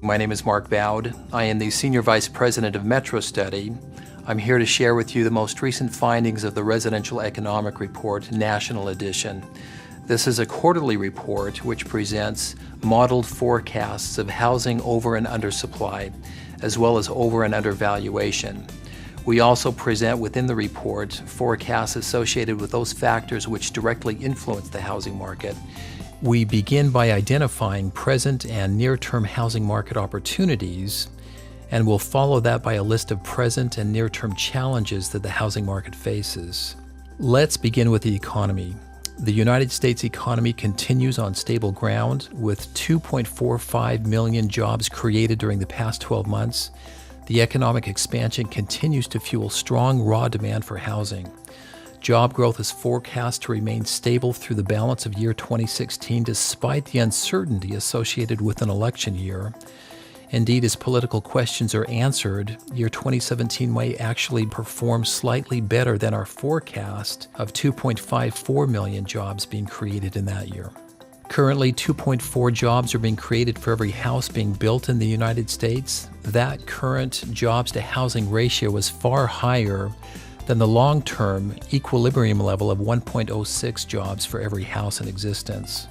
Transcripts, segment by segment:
My name is Mark Bowd. I am the Senior Vice President of Metrostudy. I'm here to share with you the most recent findings of the Residential Economic Report National Edition. This is a quarterly report which presents modeled forecasts of housing over and undersupply, as well as over and undervaluation. We also present within the report forecasts associated with those factors which directly influence the housing market. We begin by identifying present and near-term housing market opportunities, and we'll follow that by a list of present and near-term challenges that the housing market faces. Let's begin with the economy. The United States economy continues on stable ground, with 2.45 million jobs created during the past 12 months. The economic expansion continues to fuel strong raw demand for housing. Job growth is forecast to remain stable through the balance of year 2016 despite the uncertainty associated with an election year. Indeed, as political questions are answered, year 2017 may actually perform slightly better than our forecast of 2.54 million jobs being created in that year. Currently, 2.4 jobs are being created for every house being built in the United States. That current jobs to housing ratio is far higher than the long-term equilibrium level of 1.06 jobs for every house in existence.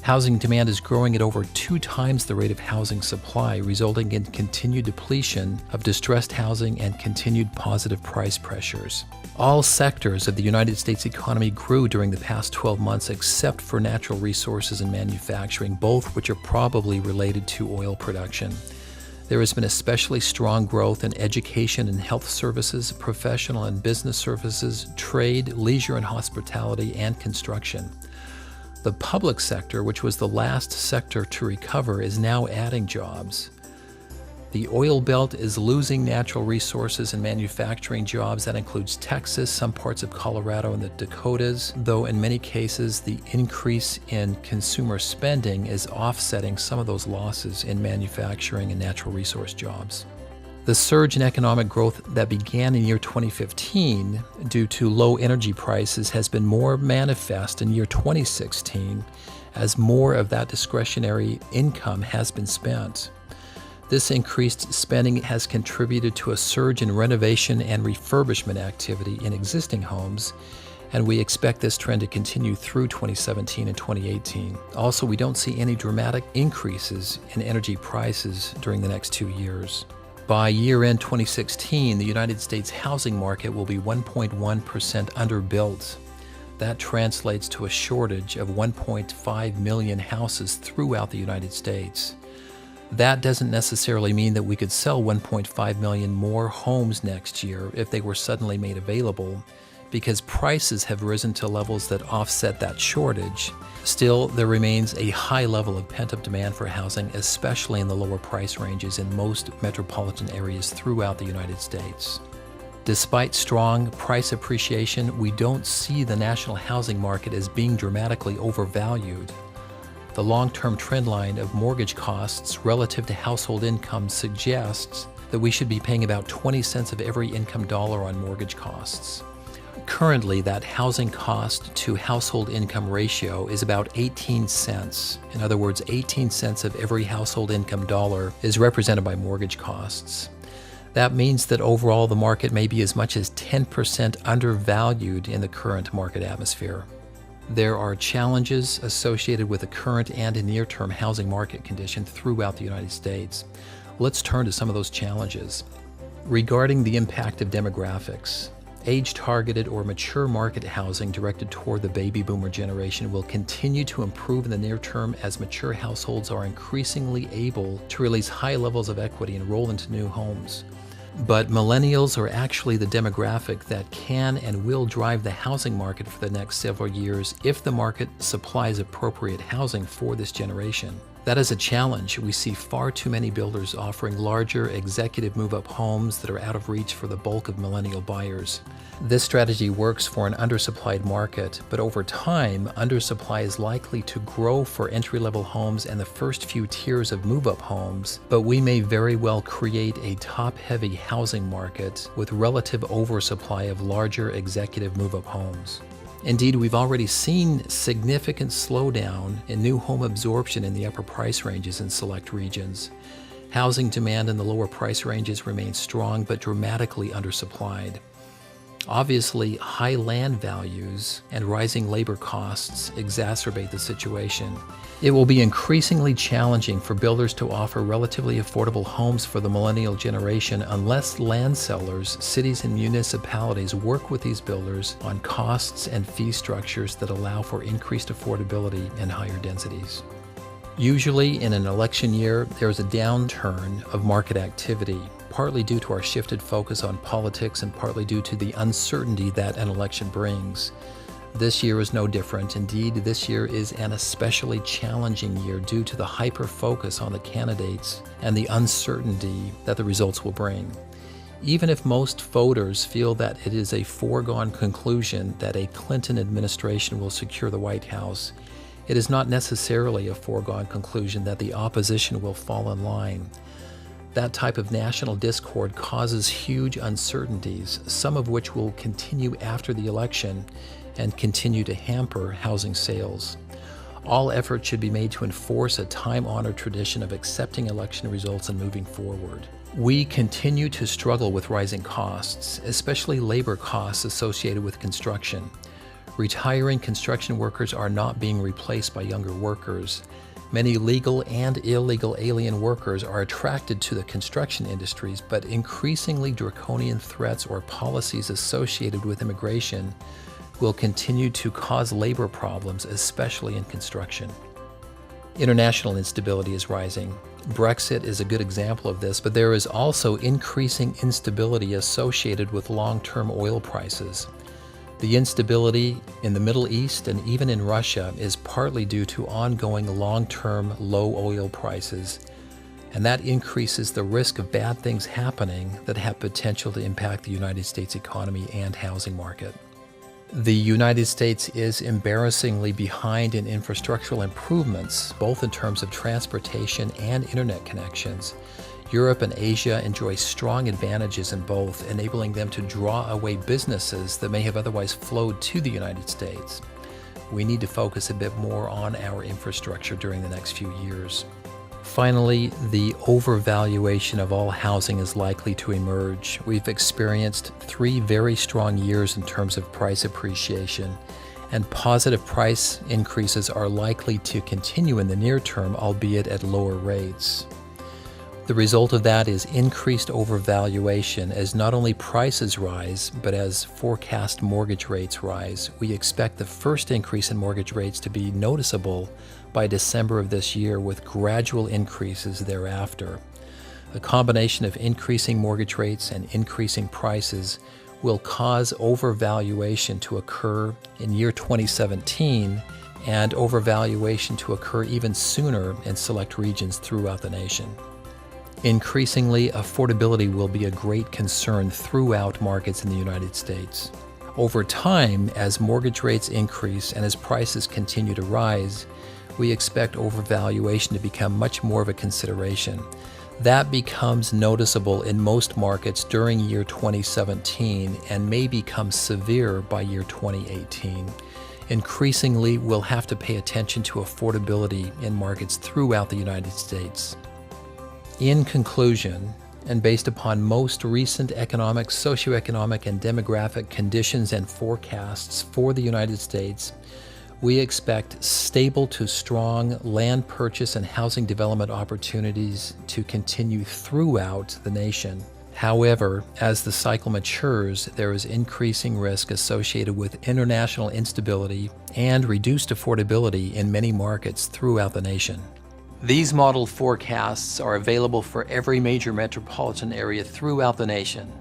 Housing demand is growing at over 2 times the rate of housing supply, resulting in continued depletion of distressed housing and continued positive price pressures. All sectors of the United States economy grew during the past 12 months except for natural resources and manufacturing, both which are probably related to oil production. There has been especially strong growth in education and health services, professional and business services, trade, leisure and hospitality, and construction. The public sector, which was the last sector to recover, is now adding jobs. The oil belt is losing natural resources and manufacturing jobs. That includes Texas, some parts of Colorado, and the Dakotas, though in many cases the increase in consumer spending is offsetting some of those losses in manufacturing and natural resource jobs. The surge in economic growth that began in year 2015 due to low energy prices has been more manifest in year 2016 as more of that discretionary income has been spent. This increased spending has contributed to a surge in renovation and refurbishment activity in existing homes, and we expect this trend to continue through 2017 and 2018. Also, we don't see any dramatic increases in energy prices during the next 2 years. By year-end 2016, the United States housing market will be 1.1% underbuilt. That translates to a shortage of 1.5 million houses throughout the United States. That doesn't necessarily mean that we could sell 1.5 million more homes next year if they were suddenly made available, because prices have risen to levels that offset that shortage. Still, there remains a high level of pent-up demand for housing, especially in the lower price ranges in most metropolitan areas throughout the United States. Despite strong price appreciation, we don't see the national housing market as being dramatically overvalued. The long-term trend line of mortgage costs relative to household income suggests that we should be paying about 20 cents of every income dollar on mortgage costs. Currently, that housing cost to household income ratio is about 18 cents. In other words, 18 cents of every household income dollar is represented by mortgage costs. That means that overall the market may be as much as 10% undervalued in the current market atmosphere. There are challenges associated with the current and near-term housing market condition throughout the United States. Let's turn to some of those challenges. Regarding the impact of demographics, age-targeted or mature market housing directed toward the baby boomer generation will continue to improve in the near term as mature households are increasingly able to release high levels of equity and roll into new homes. But millennials are actually the demographic that can and will drive the housing market for the next several years if the market supplies appropriate housing for this generation. That is a challenge. We see far too many builders offering larger executive move-up homes that are out of reach for the bulk of millennial buyers. This strategy works for an undersupplied market, but over time, undersupply is likely to grow for entry-level homes and the first few tiers of move-up homes, but we may very well create a top-heavy housing market with relative oversupply of larger executive move-up homes. Indeed, we've already seen significant slowdown in new home absorption in the upper price ranges in select regions. Housing demand in the lower price ranges remains strong but dramatically undersupplied. Obviously, high land values and rising labor costs exacerbate the situation. It will be increasingly challenging for builders to offer relatively affordable homes for the millennial generation unless land sellers, cities, and municipalities work with these builders on costs and fee structures that allow for increased affordability and higher densities. Usually, in an election year, there is a downturn of market activity, partly due to our shifted focus on politics and partly due to the uncertainty that an election brings. This year is no different. Indeed, this year is an especially challenging year due to the hyper-focus on the candidates and the uncertainty that the results will bring. Even if most voters feel that it is a foregone conclusion that a Clinton administration will secure the White House, it is not necessarily a foregone conclusion that the opposition will fall in line. That type of national discord causes huge uncertainties, some of which will continue after the election and continue to hamper housing sales. All efforts should be made to enforce a time-honored tradition of accepting election results and moving forward. We continue to struggle with rising costs, especially labor costs associated with construction. Retiring construction workers are not being replaced by younger workers. Many legal and illegal alien workers are attracted to the construction industries, but increasingly draconian threats or policies associated with immigration will continue to cause labor problems, especially in construction. International instability is rising. Brexit is a good example of this, but there is also increasing instability associated with long-term oil prices. The instability in the Middle East and even in Russia is partly due to ongoing long-term low oil prices, and that increases the risk of bad things happening that have potential to impact the United States economy and housing market. The United States is embarrassingly behind in infrastructural improvements, both in terms of transportation and internet connections. Europe and Asia enjoy strong advantages in both, enabling them to draw away businesses that may have otherwise flowed to the United States. We need to focus a bit more on our infrastructure during the next few years. Finally, the overvaluation of all housing is likely to emerge. We've experienced 3 very strong years in terms of price appreciation, and positive price increases are likely to continue in the near term, albeit at lower rates. The result of that is increased overvaluation as not only prices rise, but as forecast mortgage rates rise. We expect the first increase in mortgage rates to be noticeable by December of this year, with gradual increases thereafter. The combination of increasing mortgage rates and increasing prices will cause overvaluation to occur in year 2017 and overvaluation to occur even sooner in select regions throughout the nation. Increasingly, affordability will be a great concern throughout markets in the United States. Over time, as mortgage rates increase and as prices continue to rise, we expect overvaluation to become much more of a consideration. That becomes noticeable in most markets during year 2017 and may become severe by year 2018. Increasingly, we'll have to pay attention to affordability in markets throughout the United States. In conclusion, and based upon most recent economic, socioeconomic, and demographic conditions and forecasts for the United States, we expect stable to strong land purchase and housing development opportunities to continue throughout the nation. However, as the cycle matures, there is increasing risk associated with international instability and reduced affordability in many markets throughout the nation. These model forecasts are available for every major metropolitan area throughout the nation.